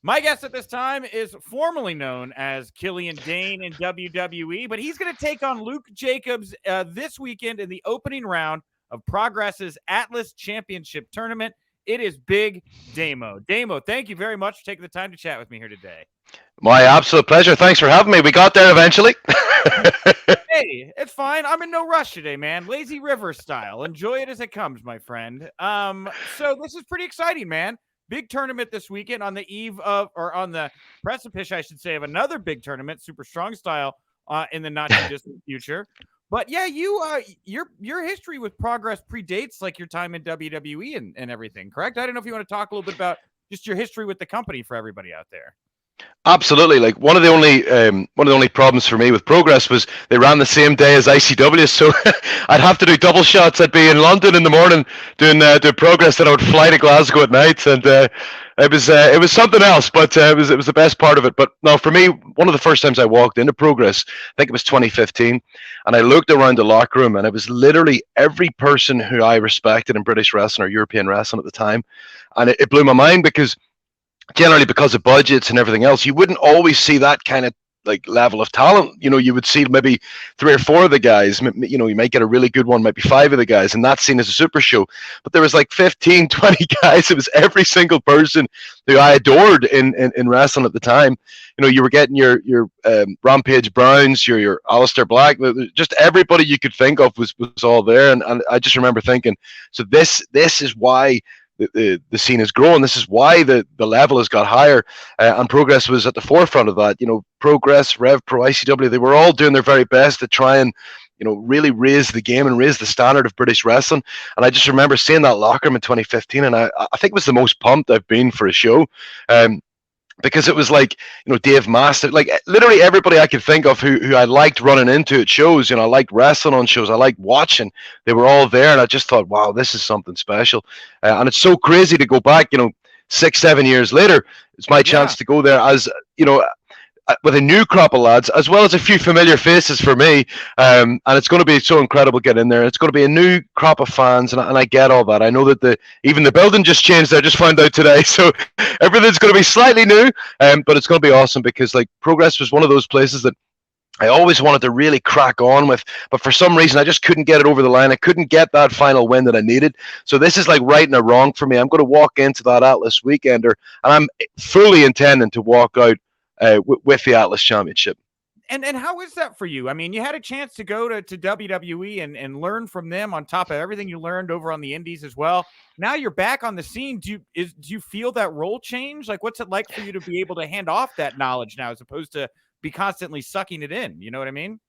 My guest at this time is formerly known as Killian Dain in WWE, but he's going to take on Luke Jacobs this weekend in the opening round of Progress's Atlas Championship Tournament. It is Big Damo. Damo, thank you very much for taking the time to chat with me here today. My absolute pleasure. Thanks for having me. We got there eventually. Hey, it's fine. I'm in no rush today, man. Lazy river style. Enjoy it as it comes, my friend. So this is pretty exciting, man. Big tournament this weekend on the eve of, or on the precipice, I should say, of another big tournament, Super Strong Style, in the not too distant future. But yeah, your history with Progress predates like your time in WWE and everything, correct? I don't know if you want to talk a little bit about just your history with the company for everybody out there. Absolutely. Like one of the only problems for me with Progress was they ran the same day as ICW, so I'd have to do double shots. I'd be in London in the morning doing Progress, then I would fly to Glasgow at night, and it was something else. But it was the best part of it. But no, for me, one of the first times I walked into Progress, I think it was 2015, and I looked around the locker room, and it was literally every person who I respected in British wrestling or European wrestling at the time, and it blew my mind because. Generally, because of budgets and everything else, you wouldn't always see that kind of like level of talent. You know, you would see maybe 3 or 4 of the guys. You know, you might get a really good one, maybe 5 of the guys, and that's seen as a super show. But there was like 15, 20 guys. It was every single person who I adored in wrestling at the time. You know, you were getting your Rampage Browns, your Aleister Black, just everybody you could think of was all there. And I just remember thinking, so this is why. The scene is growing. This is why the level has got higher, and Progress was at the forefront of that. You know, Progress, Rev Pro, ICW, they were all doing their very best to try and, you know, really raise the game and raise the standard of British wrestling. And I just remember seeing that locker room in 2015, and I think it was the most pumped I've been for a show. Because it was like, you know, Dave Mastiff, like literally everybody I could think of who I liked running into at shows. You know, I liked wrestling on shows. I liked watching. They were all there, and I just thought, wow, this is something special. And it's so crazy to go back, you know, 6, 7 years later. It's my chance to go there as, you know, with a new crop of lads, as well as a few familiar faces for me. And it's going to be so incredible getting in there. It's going to be a new crop of fans, and I get all that. I know that even the building just changed. I just found out today. So everything's going to be slightly new, but it's going to be awesome because like Progress was one of those places that I always wanted to really crack on with, but for some reason I just couldn't get it over the line. I couldn't get that final win that I needed. So this is like righting a wrong for me. I'm going to walk into that Atlas Weekender, and I'm fully intending to walk out with the Atlas Championship. And how is that for you? I mean, you had a chance to go to WWE and learn from them on top of everything you learned over on the indies as well. Now you're back on the scene. Do you feel that role change? Like, what's it like for you to be able to hand off that knowledge now as opposed to be constantly sucking it in? You know what I mean?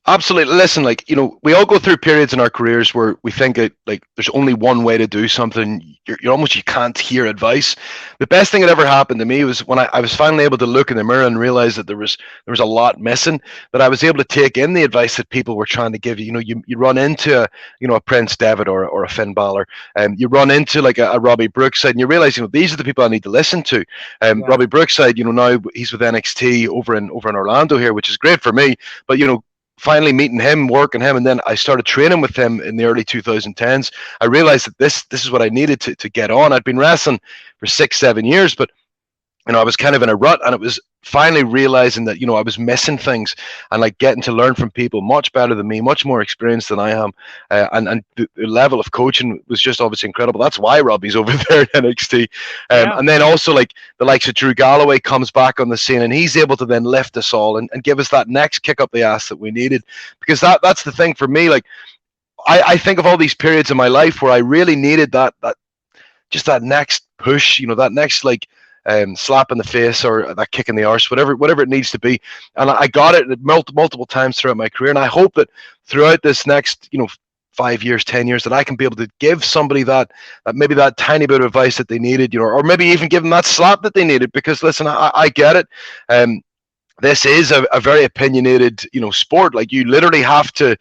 Absolutely. Listen, like, you know, we all go through periods in our careers where we think it, like there's only one way to do something. You're almost, you can't hear advice. The best thing that ever happened to me was when I was finally able to look in the mirror and realize that there was a lot missing, that I was able to take in the advice that people were trying to give you. You know, you run into a Prince Devitt or a Finn Balor, and you run into like a Robbie Brookside, and you realize, you know, these are the people I need to listen to. Robbie Brookside, you know, now he's with NXT over in Orlando here, which is great for me. But, you know, finally meeting him, working him, and then I started training with him in the early 2010s. I realized that this is what I needed to get on. I'd been wrestling for 6-7 years, but you know, I was kind of in a rut, and it was finally realizing that, you know, I was missing things, and like getting to learn from people much better than me, much more experienced than I am, and the level of coaching was just obviously incredible. That's why Robbie's over there at NXT. And then also like the likes of Drew Galloway comes back on the scene, and he's able to then lift us all and give us that next kick up the ass that we needed, because that's the thing for me. Like I think of all these periods in my life where I really needed that just that next push, you know, that next like slap in the face or that kick in the arse, whatever it needs to be. And I got it multiple times throughout my career. And I hope that throughout this next, you know, 5 years, 10 years, that I can be able to give somebody that maybe that tiny bit of advice that they needed, you know, or maybe even give them that slap that they needed. Because listen, I get it. This is a very opinionated, you know, sport. Like you literally have to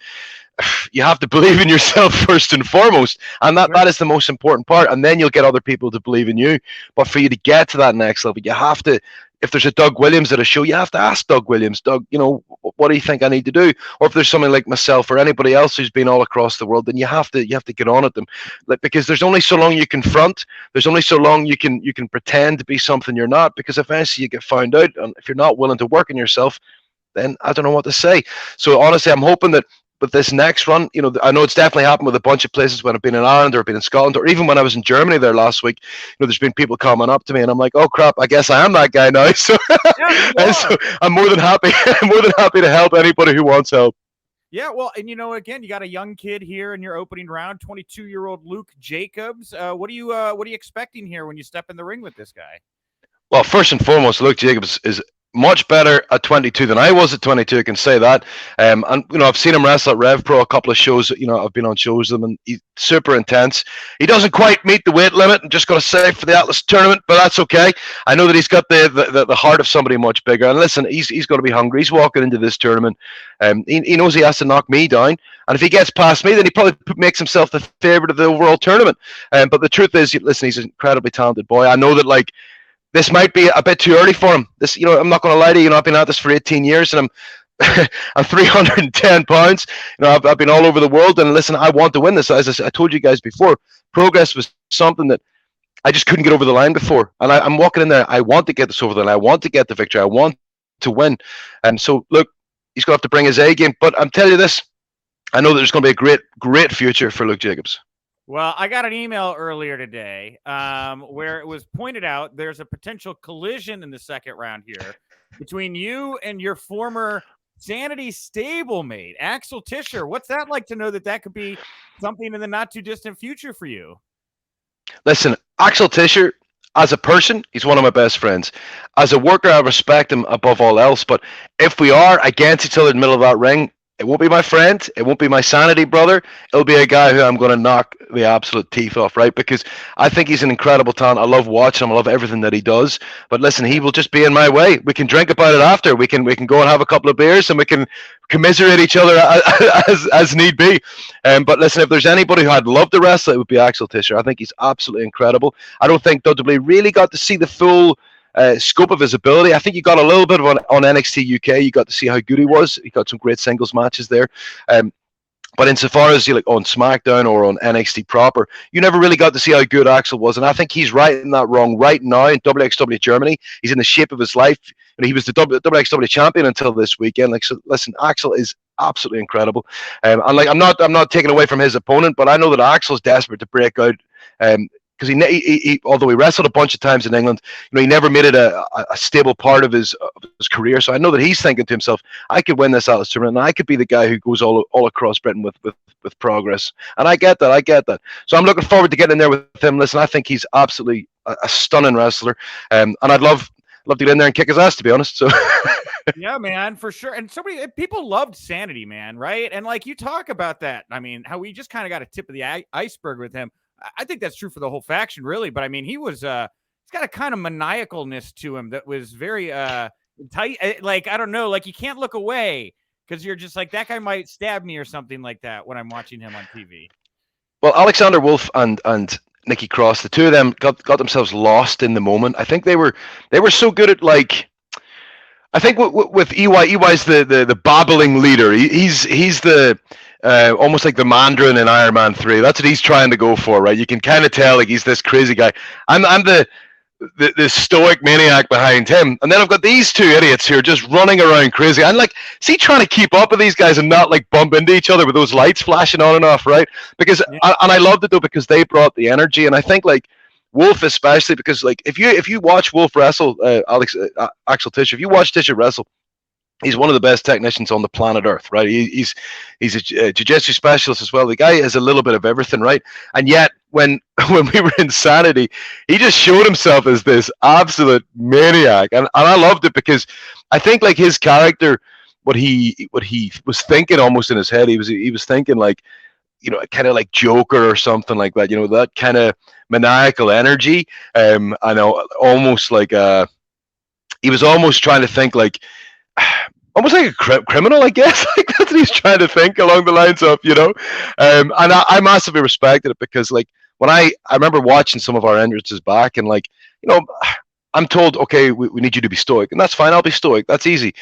believe in yourself first and foremost, and that is the most important part, and then you'll get other people to believe in you. But for you to get to that next level, you have to if there's a Doug Williams at a show, you have to ask Doug Williams, Doug, what do you think I need to do? Or if there's somebody like myself or anybody else who's been all across the world, then you have to get on at them, because there's only so long you can front. There's only so long you can pretend to be something you're not, because eventually you get found out, and if you're not willing to work on yourself, then I don't know what to say. So honestly, I'm hoping that with this next run, I know it's definitely happened with a bunch of places when I've been in Ireland or I've been in Scotland, or even when I was in Germany there last week. There's been people coming up to me, and I'm like, oh crap, I guess I am that guy now. So, Yeah, so I'm more than happy. I'm more than happy to help anybody who wants help. Yeah, well, and again, you got a young kid here in your opening round, 22-year-old Luke Jacobs. What are you expecting here when you step in the ring with this guy? Well, first and foremost, Luke Jacobs is much better at 22 than I was at 22. I can say that. And I've seen him wrestle at Rev Pro a couple of shows. I've been on shows with him, and he's super intense. He doesn't quite meet the weight limit. I'm just going to say for the Atlas tournament, but that's okay. I know that he's got the heart of somebody much bigger. And listen, he's going to be hungry. He's walking into this tournament. He knows he has to knock me down. And if he gets past me, then he probably makes himself the favorite of the overall tournament. But the truth is, listen, he's an incredibly talented boy. I know that, like, this might be a bit too early for him. I'm not going to lie to you. I've been at this for 18 years, and I'm 310 pounds. I've been all over the world, and listen, I want to win this. As I told you guys before, progress was something that I just couldn't get over the line before, and I'm walking in there. I want to get this over the line. I want to get the victory. I want to win, and so look, he's going to have to bring his A game. But I'm telling you this, I know that there's going to be a great future for Luke Jacobs. Well, I got an email earlier today where it was pointed out there's a potential collision in the second round here between you and your former Sanity stablemate, Axel Tischer. What's that like to know that could be something in the not too distant future for you? Listen, Axel Tischer, as a person, he's one of my best friends. As a worker, I respect him above all else. But if we are against each other in the middle of that ring, it won't be my friend. It won't be my Sanity brother. It'll be a guy who I'm going to knock the absolute teeth off, right? Because I think he's an incredible talent. I love watching him. I love everything that he does. But listen, he will just be in my way. We can drink about it after. We can go and have a couple of beers, and we can commiserate each other as need be. But listen, if there's anybody who I'd love to wrestle, it would be Axel Tischer. I think he's absolutely incredible. I don't think WWE really got to see the full scope of his ability. I think you got a little bit of on NXT UK. You got to see how good he was. He got some great singles matches there. But insofar as like on SmackDown or on NXT proper, you never really got to see how good Axel was. And I think he's right in that wrong right now in WXW Germany. He's in the shape of his life. He was the WXW champion until this weekend. Like, so listen, Axel is absolutely incredible. And like, I'm not taking away from his opponent, but I know that Axel's desperate to break out. Because he although he wrestled a bunch of times in England, he never made it a stable part of his career. So I know that he's thinking to himself, I could win this Atlas tournament, and I could be the guy who goes all across Britain with progress. And I get that. So I'm looking forward to getting in there with him. Listen, I think he's absolutely a stunning wrestler, and I'd love to get in there and kick his ass, to be honest. So. Yeah, man, for sure. And people loved Sanity, man, right? And like you talk about that, I mean, how we just kind of got a tip of the iceberg with him. I think that's true for the whole faction, really. But I mean, he's got a kind of maniacalness to him that was very tight. Like, I don't know, like you can't look away because you're just like, that guy might stab me or something like that when I'm watching him on TV. Well, Alexander Wolf and Nikki Cross, the two of them got themselves lost in the moment. I think they were so good at, like, I think with EY's the babbling leader. He's the almost like the Mandarin in Iron Man 3. That's what he's trying to go for, right? You can kind of tell, like, he's this crazy guy. I'm the stoic maniac behind him, and then I've got these two idiots here just running around crazy. I'm like, is he trying to keep up with these guys and not like bump into each other with those lights flashing on and off, right? Because and I loved it though, because they brought the energy, and I think like Wolf especially, because like if you watch Wolf wrestle, Axel Tischer, if you watch Tischer wrestle, he's one of the best technicians on the planet Earth, right? He's a jiu-jitsu specialist as well. The guy has a little bit of everything, right? And yet, when we were in Sanity, he just showed himself as this absolute maniac, and I loved it because I think like his character, what he was thinking almost in his head, he was thinking like, kind of like Joker or something like that, that kind of maniacal energy. I know, almost like he was almost trying to think like. Almost like a criminal, I guess. Like that's what he's trying to think along the lines of, and I massively respected it because, like, when I remember watching some of our entrances back, and like, I'm told, okay, we need you to be stoic, and that's fine. I'll be stoic. That's easy.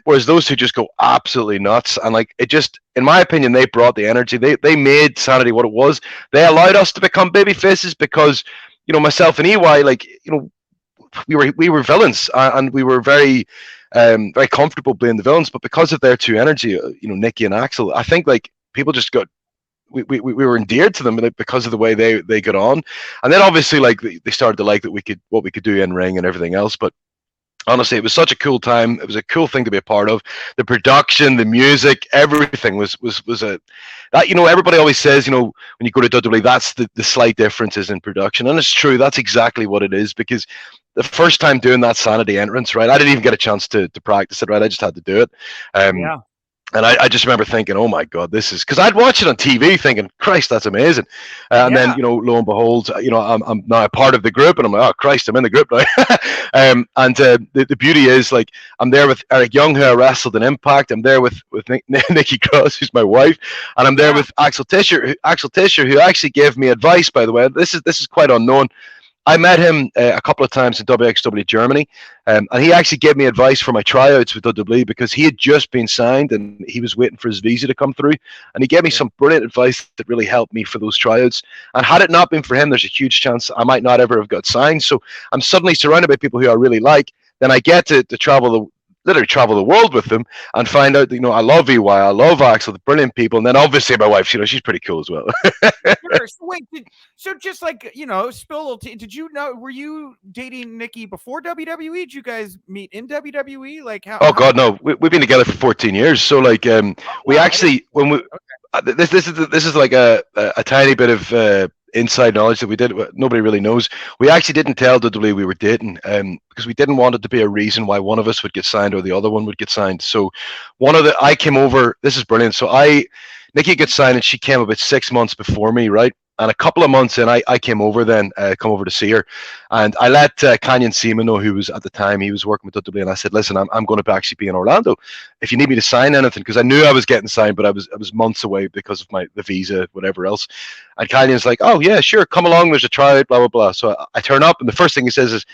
Whereas those two just go absolutely nuts, and like it just, in my opinion, they brought the energy. They made Sanity what it was. They allowed us to become baby faces because, myself and EY, like, we were villains, and we were very comfortable playing the villains. But because of their two energy, Nikki and Axel, I think like people just got. We were endeared to them because of the way they got on, and then obviously like they started to like that what we could do in ring and everything else. But honestly, it was such a cool time. It was a cool thing to be a part of. The production, the music, everything was a that everybody always says when you go to WWE, that's the slight differences in production, and it's true. That's exactly what it is, because the first time doing that Sanity entrance, right, I didn't even get a chance to practice it, right. I just had to do it. Yeah. And I just remember thinking, oh my God, this is, because I'd watch it on TV thinking, Christ, that's amazing. And Yeah. then, lo and behold, I'm now a part of the group, and I'm like, oh Christ, I'm in the group now. And the beauty is, like, I'm there with Eric Young, who I wrestled in Impact. I'm there with Nikki Cross, who's my wife, and I'm there with Axel Tischer, who actually gave me advice, by the way. This is quite unknown. I met him a couple of times in WXW Germany, and he actually gave me advice for my tryouts with WWE, because he had just been signed and he was waiting for his visa to come through. And he gave me some brilliant advice that really helped me for those tryouts. And had it not been for him, there's a huge chance I might not ever have got signed. So I'm suddenly surrounded by people who I really like. Then I get to literally travel the world with them and find out that, I love EY, I love Axel, the brilliant people. And then obviously my wife, she's pretty cool as well. Sure. So wait, just like, spill a little did you know, were you dating Nikki before WWE? Did you guys meet in WWE? Like how? Oh God, no, we've been together for 14 years. So like, we actually, when we, this is like a tiny bit of inside knowledge that we did. Nobody really knows. We actually didn't tell WWE we were dating, because we didn't want it to be a reason why one of us would get signed or the other one would get signed. So I came over. This is brilliant. So Nikki gets signed, and she came about 6 months before me, right? And a couple of months in, I came over then, come over to see her. And I let Killian Dain know, who was at the time, he was working with WWE. And I said, listen, I'm going to actually be in Orlando. If you need me to sign anything, because I knew I was getting signed, but I was months away because of the visa, whatever else. And Killian's like, oh, yeah, sure, come along. There's a tryout, blah, blah, blah. So I turn up, and the first thing he says is,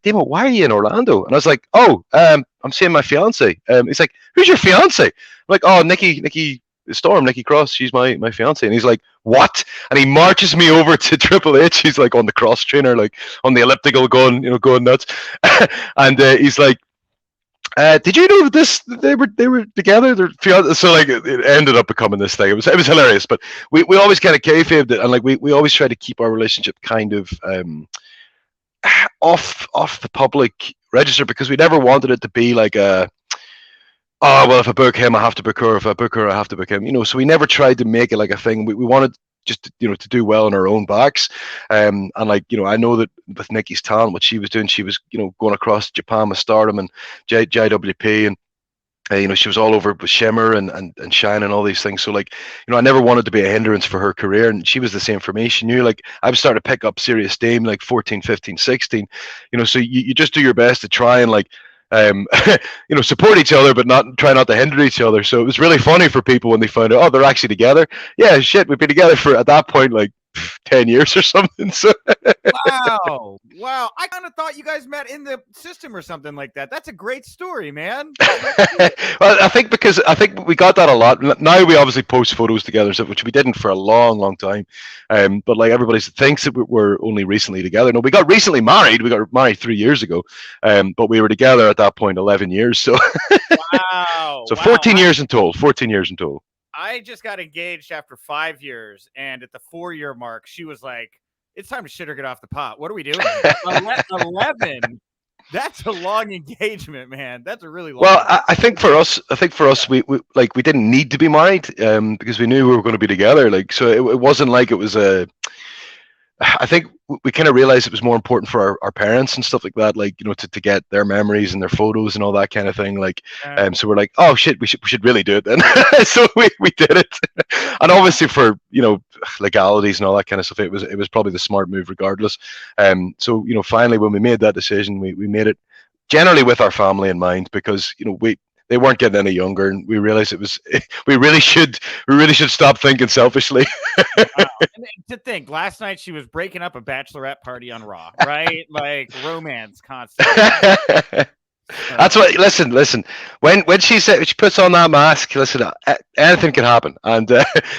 Damo, why are you in Orlando? And I was like, oh, I'm seeing my fiance. He's like, who's your fiance? I'm like, oh, Nikki Cross, she's my fiance. And he's like, what? And he marches me over to Triple H. He's like on the cross trainer, like on the elliptical, going nuts. And he's like, did you know that they were together? So like it ended up becoming this thing. It was hilarious, but we always kind of kayfabed it, and like we always try to keep our relationship kind of off the public register, because we never wanted it to be like a, oh, well, if I book him, I have to book her. If I book her, I have to book him. So we never tried to make it like a thing. We wanted just to do well on our own backs. And like, I know that with Nikki's talent, what she was doing, she was, going across Japan with Stardom and JWP, and she was all over with Shimmer and Shine and all these things. So like, I never wanted to be a hindrance for her career, and she was the same for me. She knew, like, I was starting to pick up serious steam like 14, 15, 16. So you just do your best to try and like, support each other, but try not to hinder each other. So it was really funny for people when they found out, oh, they're actually together. Yeah, shit, we've been together for, at that point, like 10 years or something. So wow. I kind of thought you guys met in the system or something like that. That's a great story, man. Well, I think we got that a lot. Now we obviously post photos together, which we didn't for a long time. But like, everybody thinks that we're only recently together. No, we got recently married. We got married 3 years ago. But we were together at that point 11 years. So wow. So 14 years in total. 14 years in total. I just got engaged after 5 years, and at the 4-year mark, she was like, it's time to shit or get off the pot. What are we doing? 11. That's a long engagement, man. That's a really long. Well, I think for us, we didn't need to be married, because we knew we were going to be together. Like, so it wasn't like it was a. I think we kind of realized it was more important for our parents and stuff like that, like, to get their memories and their photos and all that kind of thing. Like, so we're like, oh shit, we should really do it then. So we did it, and obviously for legalities and all that kind of stuff, it was probably the smart move regardless. So finally when we made that decision, we made it generally with our family in mind, because they weren't getting any younger, and we realized it was we really should stop thinking selfishly. Wow. And to think, last night she was breaking up a bachelorette party on Raw, right? Like romance constantly. That's what. Listen. When she said she puts on that mask, listen, anything can happen, and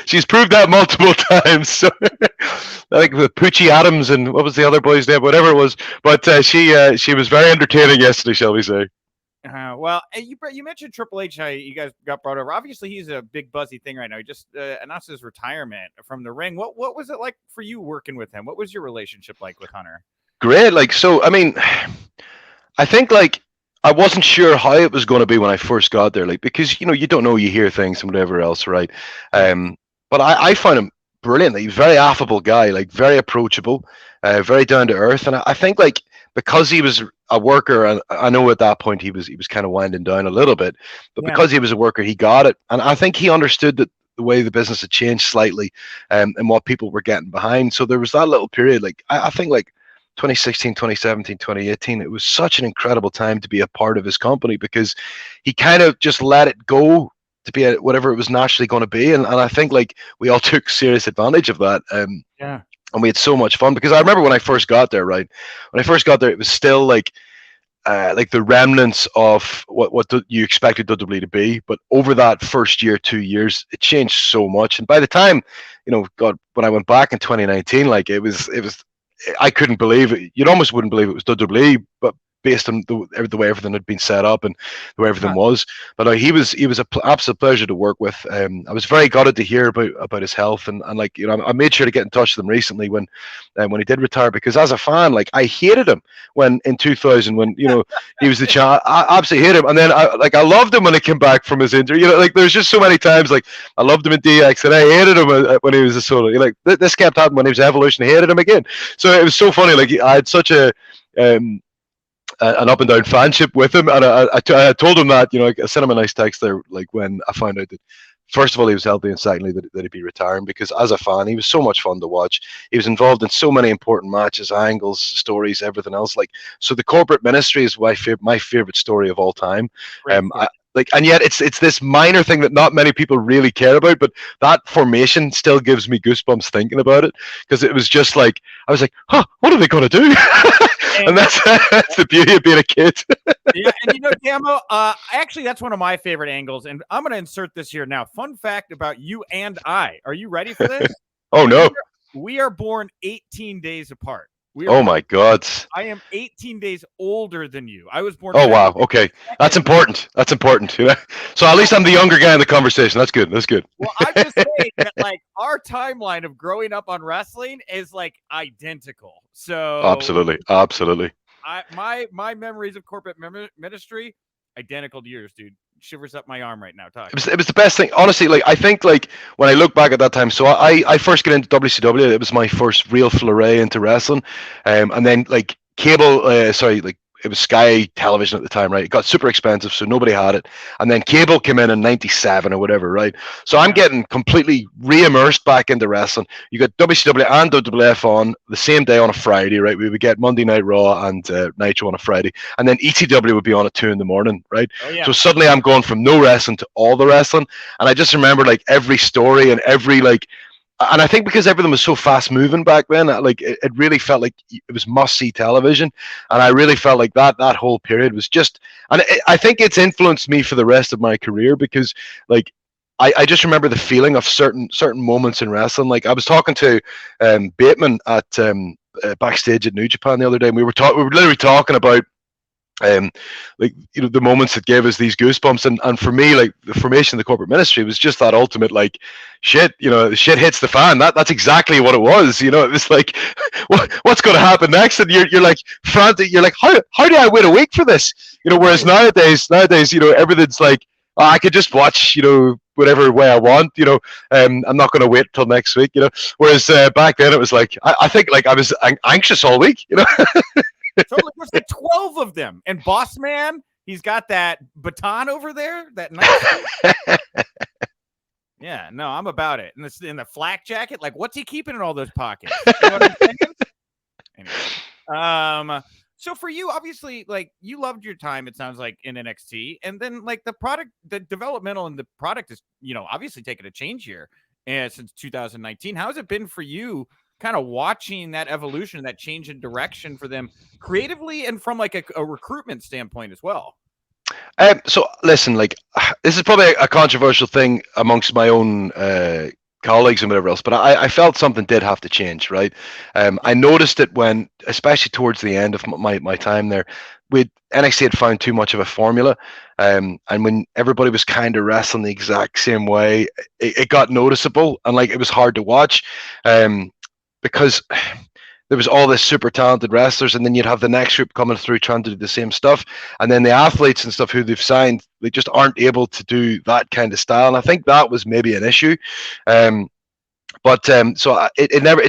she's proved that multiple times. So, I think with Poochie Adams and what was the other boy's name, whatever it was, but she was very entertaining yesterday, shall we say? Well, you mentioned Triple H. How you guys got brought over. Obviously, he's a big buzzy thing right now. He just announced his retirement from the ring. What was it like for you working with him? What was your relationship like with Hunter? Great. Like, so, I mean, I think like I wasn't sure how it was going to be when I first got there, like because you don't know, you hear things and whatever else, right? But I found him brilliant. He's a very affable guy, like very approachable, very down to earth, and I think like because he was a worker, and I know at that point he was kind of winding down a little bit, but because he was a worker, he got it, and I think he understood that the way the business had changed slightly, and what people were getting behind. So there was that little period, like I think like 2016, 2017, 2018, it was such an incredible time to be a part of his company because he kind of just let it go to be whatever it was naturally going to be. And I think like we all took serious advantage of that. And we had so much fun because I remember when I first got there, right? When I first got there, it was still like the remnants of what you expected WWE to be. But over that first year, 2 years, it changed so much. And by the time, God, when I went back in 2019, like it was I couldn't believe it. You almost wouldn't believe it was WWE, but based on the way everything had been set up and the way everything was. But he was an absolute pleasure to work with. I was very gutted to hear about his health, and like I made sure to get in touch with him recently when he did retire, because as a fan, like I hated him when in 2000 when he was the champ. I absolutely hated him, and then I loved him when he came back from his injury. Like there's just so many times like I loved him in DX and I hated him when he was a solo. Like this kept happening when he was Evolution. I hated him again. So it was so funny. Like I had such an up and down fanship with him, and I told him that I sent him a nice text there, like when I found out that first of all he was healthy, and secondly that he'd be retiring, because as a fan he was so much fun to watch. He was involved in so many important matches, angles, stories, everything else. Like, so the corporate ministry is my favorite story of all time. And yet it's this minor thing that not many people really care about, but that formation still gives me goosebumps thinking about it, because it was just like I was like, what are they going to do? And that's the beauty of being a kid. Yeah, and Damo, actually that's one of my favorite angles, and I'm going to insert this here now. Fun fact about you and I. Are you ready for this? Oh no. We are born 18 days apart. Oh my God! I am 18 days older than you. I was born. Oh wow! Okay, that's important. That's important. So at least I'm the younger guy in the conversation. That's good. That's good. Well, I'm just saying that like our timeline of growing up on wrestling is like identical. So absolutely. My memories of corporate ministry identical to yours, dude. Shivers up my arm right now. It was the best thing, honestly. Like I think, like when I look back at that time, so I first got into WCW. It was my first real foray into wrestling, and then like cable, like it was Sky Television at the time, right? It got super expensive, so nobody had it. And then cable came in '97 or whatever, right? So I'm getting completely re-immersed back into wrestling. You got WCW and WWF on the same day on a Friday, right? We would get Monday Night Raw and Nitro on a Friday, and then ECW would be on at 2 a.m, right? Oh, yeah. So suddenly I'm going from no wrestling to all the wrestling, and I just remember like every story and every like. And I think because everything was so fast moving back then, like it really felt like it was must see television, and I really felt like that whole period was just. And I think it's influenced me for the rest of my career, because like I just remember the feeling of certain moments in wrestling. Like I was talking to Bateman at backstage at New Japan the other day, and we were literally talking about. Like the moments that gave us these goosebumps, and for me, like the formation of the corporate ministry was just that ultimate like shit. Shit hits the fan. That's exactly what it was. It was like what's going to happen next, and you're like frantic. You're like how do I wait a week for this? Whereas nowadays everything's like I could just watch whatever way I want. I'm not going to wait till next week. Whereas back then it was like I think like I was anxious all week. Totally. There's like 12 of them. And Boss Man, he's got that baton over there. That nice. Yeah, no, I'm about it. And in the flak jacket, like what's he keeping in all those pockets? You know what I'm saying? Anyway. So for you, obviously, like you loved your time, it sounds like in NXT, and then like the developmental and the product is, obviously taking a change here since 2019. How has it been for you, kind of watching that evolution, that change in direction for them creatively and from like a recruitment standpoint as well? So listen, like this is probably a controversial thing amongst my own colleagues and whatever else, but I felt something did have to change, right? I noticed it when, especially towards the end of my time there, with NXT had found too much of a formula, and when everybody was kind of wrestling the exact same way, it got noticeable and like it was hard to watch, because there was all this super talented wrestlers, and then you'd have the next group coming through trying to do the same stuff, and then the athletes and stuff who they've signed, they just aren't able to do that kind of style, and I think that was maybe an issue. It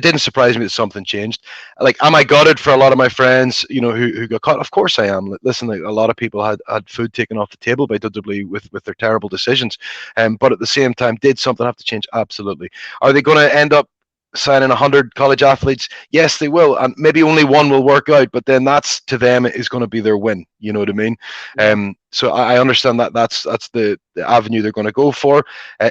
didn't surprise me that something changed. Like, am I gutted for a lot of my friends, who got caught? Of course I am. Listen, like, a lot of people had food taken off the table by WWE with their terrible decisions. But at the same time, did something have to change? Absolutely. Are they going to end up signing 100 college athletes? Yes, they will, and maybe only one will work out, but then that's, to them, is going to be their win. You know what I mean? Yeah. So I understand that that's the avenue they're going to go for.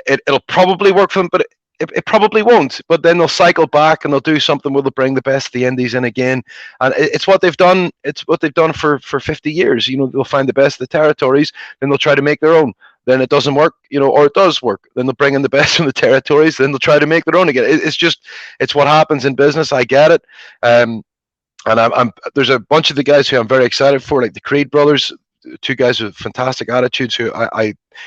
It'll probably work for them, but it probably won't. But then they'll cycle back and they'll do something where they'll bring the best of the indies in again, and it's what they've done. It's what they've done for 50 years. They'll find the best of the territories, then they'll try to make their own. Then it doesn't work, or it does work. Then they'll bring in the best from the territories. Then they'll try to make their own again. It's what happens in business. I get it. And there's a bunch of the guys who I'm very excited for, like the Creed brothers, two guys with fantastic attitudes who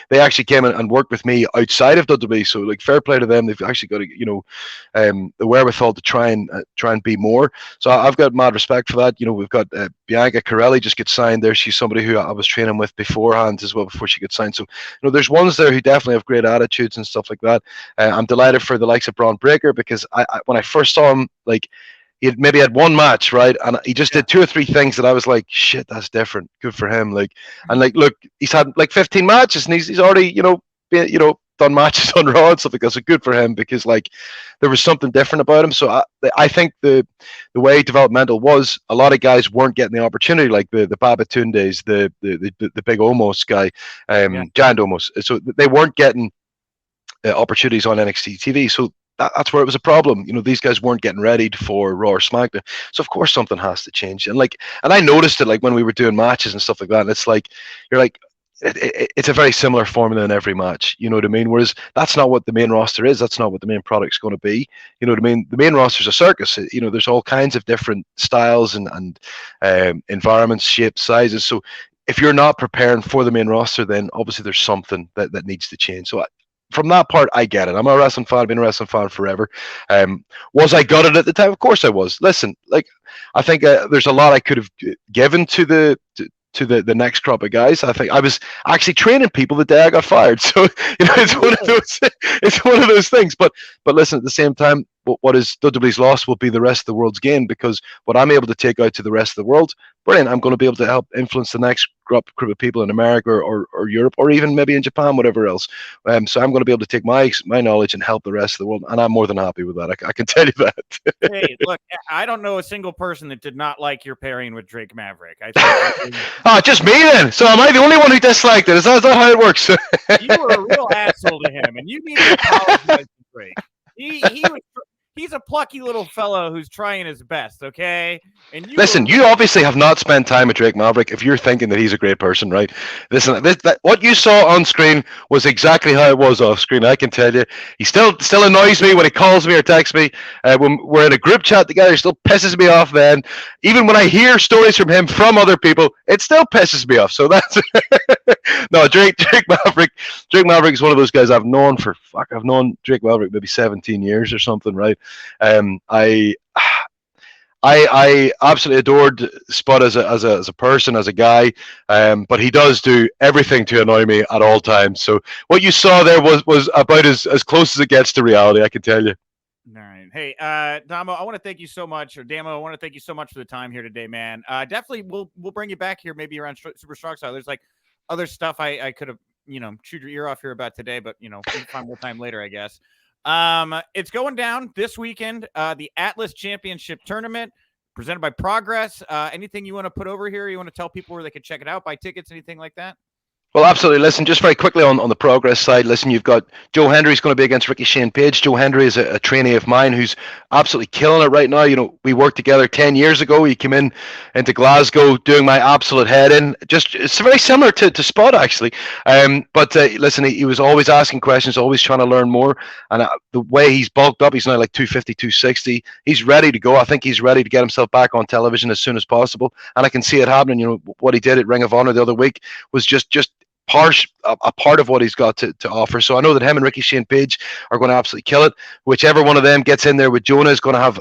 they actually came in and worked with me outside of WWE. So like, fair play to them. They've actually got the wherewithal to try and be more. So I've got mad respect for that. We've got Bianca Corelli just gets signed there. She's somebody who I was training with beforehand as well, before she gets signed. So there's ones there who definitely have great attitudes and stuff like that. I'm delighted for the likes of Braun Breaker, because when I first saw him, like, he maybe had one match, right, and he just did 2 or 3 things that I was like, shit, that's different. Good for him. Like, and like, look, he's had like 15 matches, and he's already done matches on Raw and stuff like that. So good for him, because like, there was something different about him. So I think the way developmental was, a lot of guys weren't getting the opportunity, like the Babatundes, the big Omos guy, Giant Omos. So they weren't getting opportunities on NXT TV. So that's where it was a problem. These guys weren't getting ready for Raw or SmackDown. So of course something has to change. And I noticed it, like, when we were doing matches and stuff like that. And it's like, you're like, it's a very similar formula in every match. You know what I mean? Whereas that's not what the main roster is. That's not what the main product's going to be. You know what I mean? The main roster's a circus. There's all kinds of different styles and environments, shapes, sizes. So if you're not preparing for the main roster, then obviously there's something that needs to change. So from that part, I get it. I'm a wrestling fan. I've been a wrestling fan forever. Was I gutted at the time? Of course I was. Listen, like, I think there's a lot I could have given to the next crop of guys. I think I was actually training people the day I got fired. So it's one of those. It's one of those things. But listen, at the same time, what is WWE's loss will be the rest of the world's gain, because what I'm able to take out to the rest of the world, brilliant. I'm going to be able to help influence the next group of people in America or Europe, or even maybe in Japan, whatever else. So I'm going to be able to take my knowledge and help the rest of the world, and I'm more than happy with that. I can tell you that. Hey, look, I don't know a single person that did not like your pairing with Drake Maverick. I think Oh, just me then. So am I the only one who disliked it? Is that how it works? you were a real asshole to him, and you need to apologize to Drake. He's a plucky little fellow who's trying his best, okay? And Listen, you obviously have not spent time with Drake Maverick if you're thinking that he's a great person, right? Listen, what you saw on screen was exactly how it was off screen. I can tell you. He still annoys me when he calls me or texts me. When we're in a group chat together, he still pisses me off then. Even when I hear stories from him from other people, it still pisses me off. So that's no, Drake Maverick. Drake Maverick is one of those guys I've known Drake Maverick maybe 17 years or something, right? I absolutely adored Spud as a person, as a guy, but he does do everything to annoy me at all times. So what you saw there was about as close as it gets to reality, I can tell you. All right. Hey, Damo, I want to thank you so much, or Damo, I want to thank you so much for the time here today, man. Definitely, we'll bring you back here maybe around Super Strong Style. There's like other stuff I could have, chewed your ear off here about today, but we'll find more time later, I guess. It's going down this weekend. The Atlas Championship Tournament. presented by Progress. Anything you want to put over here? You want to tell people where they can check it out, buy tickets, anything like that? Well, absolutely. Listen, just very quickly on the Progress side, listen, you've got Joe Hendry's going to be against Ricky Shane Page. Joe Hendry is a trainee of mine who's absolutely killing it right now. You know, we worked together 10 years ago. He came into Glasgow doing my absolute head in. Just, it's very similar to Spot, actually. But listen, he was always asking questions, always trying to learn more. And the way he's bulked up, he's now like 250, 260. He's ready to go. I think he's ready to get himself back on television as soon as possible. And I can see it happening. You know, what he did at Ring of Honor the other week was just a part of what he's got to offer. So I know that him and Ricky Shane Page are going to absolutely kill it. Whichever one of them gets in there with Jonah is going to have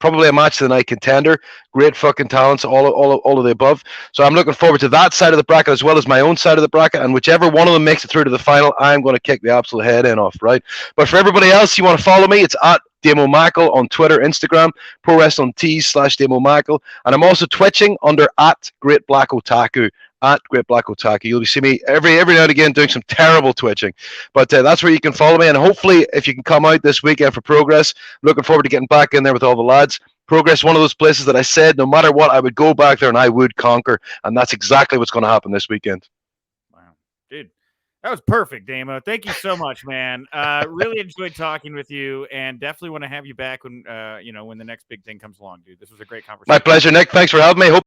probably a match of the night contender. Great fucking talents, all of the above. So I'm looking forward to that side of the bracket as well as my own side of the bracket. And whichever one of them makes it through to the final, I'm going to kick the absolute head in off, right? But for everybody else, you want to follow me, it's at Damo Mackle on Twitter, Instagram, Pro Wrestling Tees /Damo Mackle. And I'm also twitching under at Great Black Otaku. At Great Black Otaku. You'll see me every now and again doing some terrible twitching. But that's where you can follow me. And hopefully, if you can come out this weekend for Progress, looking forward to getting back in there with all the lads. Progress, one of those places that I said, no matter what, I would go back there and I would conquer. And that's exactly what's going to happen this weekend. Wow. Dude, that was perfect, Damo. Thank you so much, man. Really enjoyed talking with you, and definitely want to have you back when when the next big thing comes along, dude. This was a great conversation. My pleasure, Nick. Thanks for having me. Hope